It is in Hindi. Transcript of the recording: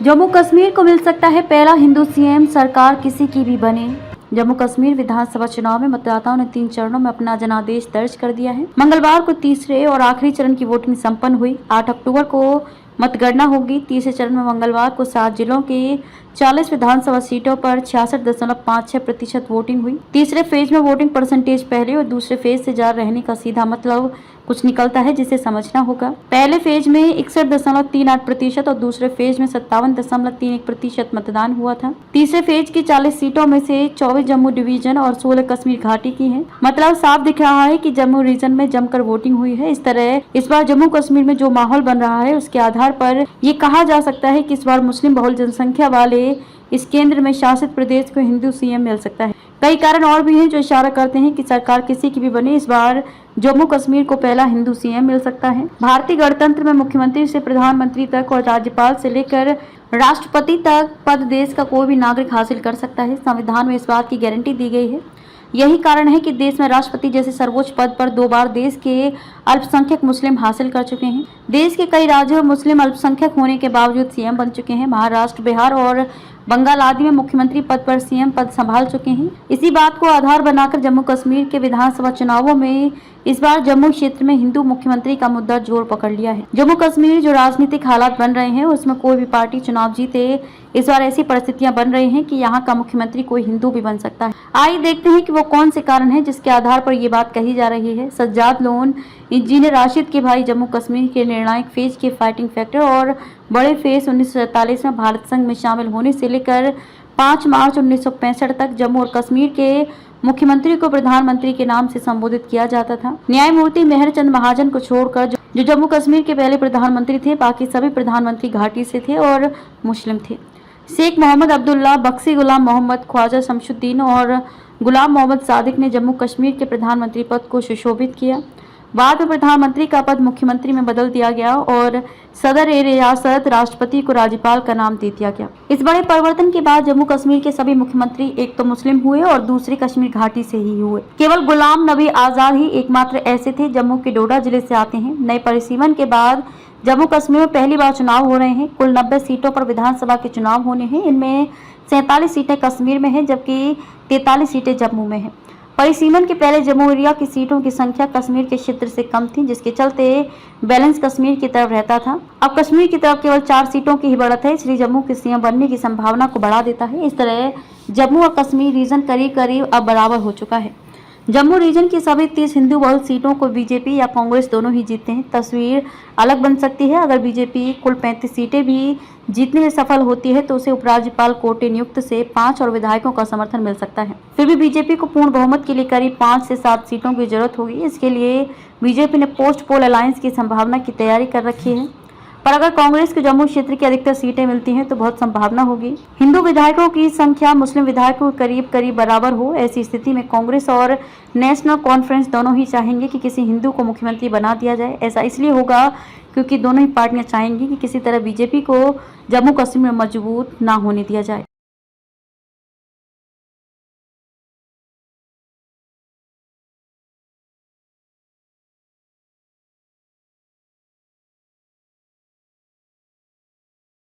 जम्मू कश्मीर को मिल सकता है पहला हिंदू सीएम, सरकार किसी की भी बने। जम्मू कश्मीर विधानसभा चुनाव में मतदाताओं ने 3 चरणों में अपना जनादेश दर्ज कर दिया है। मंगलवार को तीसरे और आखिरी चरण की वोटिंग संपन्न हुई। 8 अक्टूबर को मतगणना होगी। तीसरे चरण में मंगलवार को 7 जिलों के 40 विधानसभा सीटों पर 66.56% वोटिंग हुई। तीसरे फेज में वोटिंग परसेंटेज पहले और दूसरे फेज से जार रहने का सीधा मतलब कुछ निकलता है, जिसे समझना होगा। पहले फेज में 61.38% और दूसरे फेज में 57.31% मतदान हुआ था। तीसरे फेज की 40 सीटों में से 24 जम्मू डिवीजन और 16 कश्मीर घाटी की हैं। मतलब साफ दिख रहा है कि जम्मू रीजन में जमकर वोटिंग हुई है। इस तरह इस बार जम्मू कश्मीर में जो माहौल बन रहा है, उसके आधार पर ये कहा जा सकता है कि इस बार मुस्लिम बहुल जनसंख्या वाले इस केंद्र में शासित प्रदेश को हिंदू सीएम मिल सकता है। कई कारण और भी हैं जो इशारा करते हैं कि सरकार किसी की भी बने, इस बार जम्मू कश्मीर को पहला हिंदू सीएम मिल सकता है। भारतीय गणतंत्र में मुख्यमंत्री से प्रधानमंत्री तक और राज्यपाल से लेकर राष्ट्रपति तक पद देश का कोई भी नागरिक हासिल कर सकता है। संविधान में इस बात की गारंटी दी गई है। यही कारण है कि देश में राष्ट्रपति जैसे सर्वोच्च पद पर 2 बार देश के अल्पसंख्यक मुस्लिम हासिल कर चुके हैं। देश के कई राज्यों में मुस्लिम अल्पसंख्यक होने के बावजूद सीएम बन चुके हैं। महाराष्ट्र, बिहार और बंगाल आदि में मुख्यमंत्री पद पर सीएम पद संभाल चुके हैं। इसी बात को आधार बनाकर जम्मू कश्मीर के विधानसभा चुनावों में इस बार जम्मू क्षेत्र में हिंदू मुख्यमंत्री का मुद्दा जोर पकड़ लिया है। जम्मू कश्मीर जो राजनीतिक हालात बन रहे हैं, उसमें कोई भी पार्टी चुनाव जीते, इस बार ऐसी परिस्थितियां बन रही हैं कि यहाँ का मुख्यमंत्री कोई हिंदू भी बन सकता है। आइए देखते हैं कि वो कौन से कारण हैं जिसके आधार पर ये बात कही जा रही है। सज्जाद लोन इंजीनियर राशिद के भाई जम्मू कश्मीर के निर्णायक फेज के फाइटिंग फैक्टर और बड़े फेज 1947 में भारत संघ में शामिल होने से लेकर 5 मार्च 1965 तक जम्मू और कश्मीर के मुख्यमंत्री को प्रधानमंत्री के नाम से संबोधित किया जाता था। न्यायमूर्ति मेहरचंद महाजन को छोड़कर जो जम्मू कश्मीर के पहले प्रधानमंत्री थे, बाकी सभी प्रधानमंत्री घाटी से थे और मुस्लिम थे। शेख मोहम्मद अब्दुल्ला, बख्शी गुलाम मोहम्मद, ख्वाजा शमशुद्दीन और गुलाम मोहम्मद सादिक ने जम्मू कश्मीर के प्रधानमंत्री पद को सुशोभित किया। बाद में प्रधानमंत्री का पद मुख्यमंत्री में बदल दिया गया और सदर ए रियासत राष्ट्रपति को राज्यपाल का नाम दे दिया गया। इस बड़े परिवर्तन के बाद जम्मू कश्मीर के सभी मुख्यमंत्री एक तो मुस्लिम हुए और दूसरे कश्मीर घाटी से ही हुए। केवल गुलाम नबी आजाद ही एकमात्र ऐसे थे जम्मू के डोडा जिले से आते हैं। नए परिसीमन के बाद जम्मू कश्मीर में पहली बार चुनाव हो रहे हैं। कुल 90 सीटों पर विधानसभा के चुनाव होने हैं। इनमें 47 सीटें कश्मीर में हैं, जबकि 43 सीटें जम्मू में हैं। परिसीमन के पहले जम्मू एरिया की सीटों की संख्या कश्मीर के क्षेत्र से कम थी, जिसके चलते बैलेंस कश्मीर की तरफ रहता था। अब कश्मीर की तरफ केवल 4 सीटों की ही बढ़त है, इसलिए जम्मू के सीएम बनने की संभावना को बढ़ा देता है। इस तरह जम्मू और कश्मीर रीजन करीब करीब अब बराबर हो चुका है। जम्मू रीजन की सभी 30 हिंदू बहुल सीटों को बीजेपी या कांग्रेस दोनों ही जीतते हैं। तस्वीर अलग बन सकती है। अगर बीजेपी कुल 35 सीटें भी जीतने में सफल होती है तो उसे उपराज्यपाल कोटे नियुक्त से 5 और विधायकों का समर्थन मिल सकता है। फिर भी बीजेपी को पूर्ण बहुमत के लिए करीब 5 से 7 सीटों की जरूरत होगी। इसके लिए बीजेपी ने पोस्ट पोल अलायंस की संभावना की तैयारी कर रखी है। पर अगर कांग्रेस को जम्मू क्षेत्र की अधिकतर सीटें मिलती हैं तो बहुत संभावना होगी। हिंदू विधायकों की संख्या मुस्लिम विधायकों के करीब करीब बराबर हो। ऐसी स्थिति में कांग्रेस और नेशनल कॉन्फ्रेंस दोनों ही चाहेंगे कि किसी हिंदू को मुख्यमंत्री बना दिया जाए। ऐसा इसलिए होगा क्योंकि दोनों ही पार्टियां चाहेंगी कि किसी तरह बीजेपी को जम्मू कश्मीर में मजबूत ना होने दिया जाए।